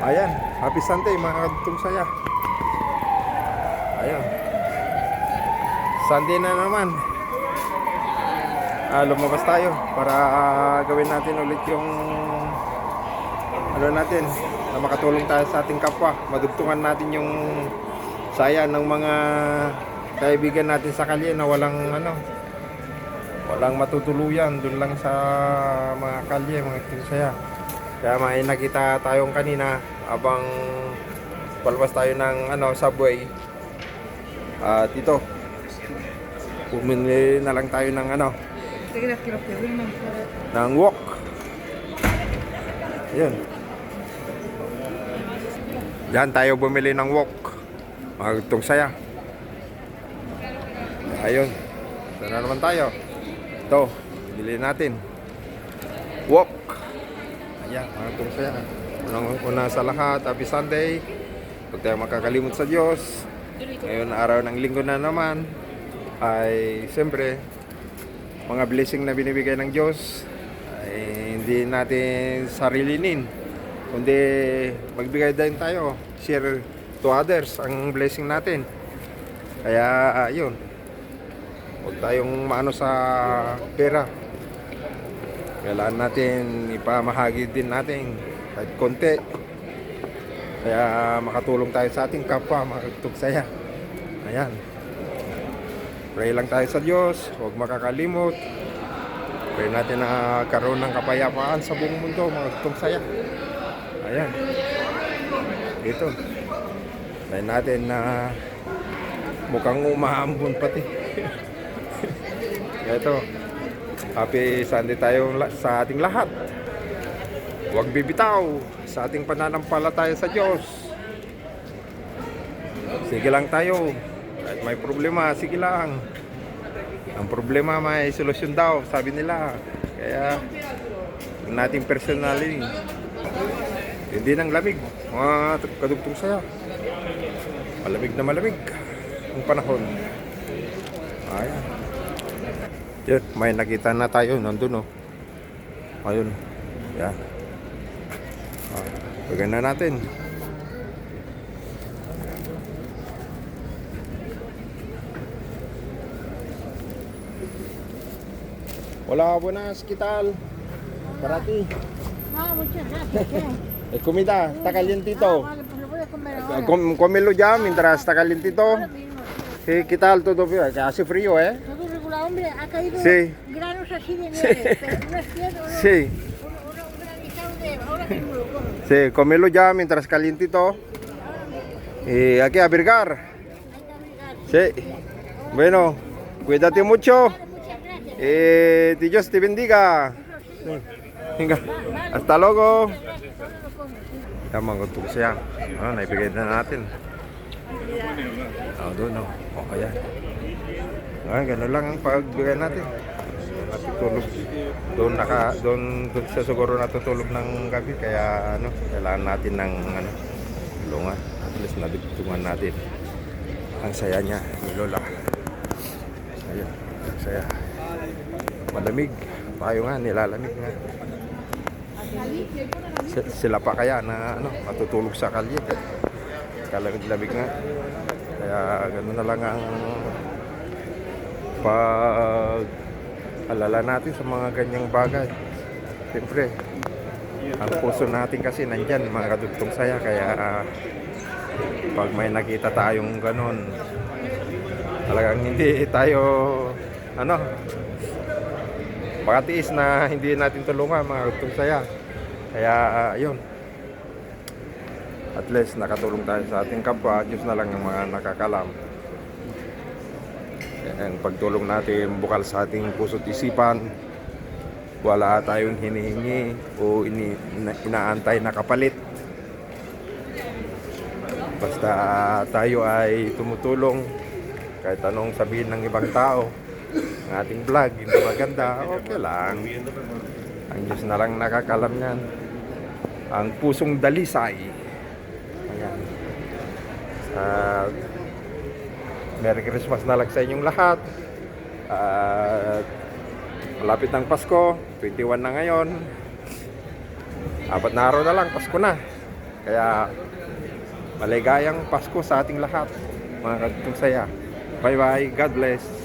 Ayan, happy Sunday mga kadutong saya. Ayan, Sunday na naman. Lumabas tayo para gawin natin ulit yung ano natin, na makatulong tayo sa ating kapwa. Madugtungan natin yung saya ng mga kaibigan natin sa kalye na walang matutuluyan doon lang sa mga kalye, mga kadutong saya. Kaya may nakita tayong kanina habang palabas tayo ng subway. At ito, bumili na lang tayo ng ng wok. Ayun. Diyan tayo bumili ng wok. Magtong saya. Ayun. Sana naman tayo. Ito, bili natin. Wok. Ayan, magtong saya. Una sa lahat, happy Sunday. Huwag tayo makakalimot sa Diyos. Ngayon, araw ng linggo na naman, ay siyempre, mga blessing na binibigay ng Diyos ay hindi natin sarilinin, kundi magbigay din tayo, share to others ang blessing natin. Kaya yun, huwag tayong maano sa pera. Kailangan natin ipamahagi din natin kahit konti. Kaya makatulong tayo sa ating kapwa, makatugsaya. Ayan. Pray lang tayo sa Diyos, huwag makakalimot. Pray natin na karoon ng kapayapaan sa buong mundo, makatugsaya. Ayan. Ito. Pray natin na mukhang umaambon pati. Ito. Happy Sunday tayo sa ating lahat. Huwag bibitaw sa ating pananampalataya sa Diyos. Sige lang tayo. Kahit may problema, sige lang. Ang problema may solusyon daw, sabi nila. Kaya nating personally, hindi ng lamig. Mga kadugtong saya. Malamig na malamig ang panahon. Ayan. Yan, may nakita na tayo nandun ayun. Yan. Pagyan na natin. Hola, buenas, ¿qué tal? Para ti. Muchas gracias. Comida, está calientito. Vale, pues lo voy a comer ahora. Cómelo ya mientras está calientito. Ahora mismo, sí. ¿Qué tal todo? Que hace frío, ¿eh? Todo regular, hombre, ha caído Sí. granos así de nieve, pero no es cierto, no. Sí. Un granizado de ahora mismo lo como. Sí, cómelo ya mientras calientito. Y hay que abrigar. Hay que abrigar. Sí. Bueno, cuídate mucho. Vale, muchas gracias. Dios te bendiga. Eso sí. Venga, hasta luego. Muchas gracias, ahora lo como, sí. Yan mga tugs yan. Naibigay na natin. Doon ayan. Ganun lang ang pagbigay natin. Natutulog. Doon siya siguro natutulog ng gabi. Kaya kailangan natin ng tulungan. At least nadugtungan natin. Ang saya niya, ni Lola. Ayun, ang saya. Malamig. Tayo nga, nilalamig nga. Sila pa kaya na matutulog sa kalye. Kalamig-lamig nga. Kaya gano'n na lang ang pag-alala natin sa mga ganyang bagay. Siyempre, ang puso natin kasi nandyan, mga kadugtong saya. Kaya pag may nakita tayong gano'n, talagang hindi tayo makatiis na hindi natin tulungan, mga kadugtong saya. Kaya yun, at least nakatulong tayo sa ating kapwa. Diyos na lang ang mga nakakalam. Ang pagtulong natin bukal sa ating puso't isipan. Wala tayong hinihingi o inaantay na kapalit. Basta tayo ay tumutulong kahit anong sabihin ng ibang tao. Ang ating vlog hindi maganda, okay lang. Ang Diyos na lang nakakalam niyan. Ang pusong dalisay. Ayan. Merry Christmas na lang sa inyong lahat. Malapit ng Pasko, 21 na ngayon. 4 na araw na lang, Pasko na. Kaya maligayang Pasko sa ating lahat, mga kagtong saya. Bye bye, God bless.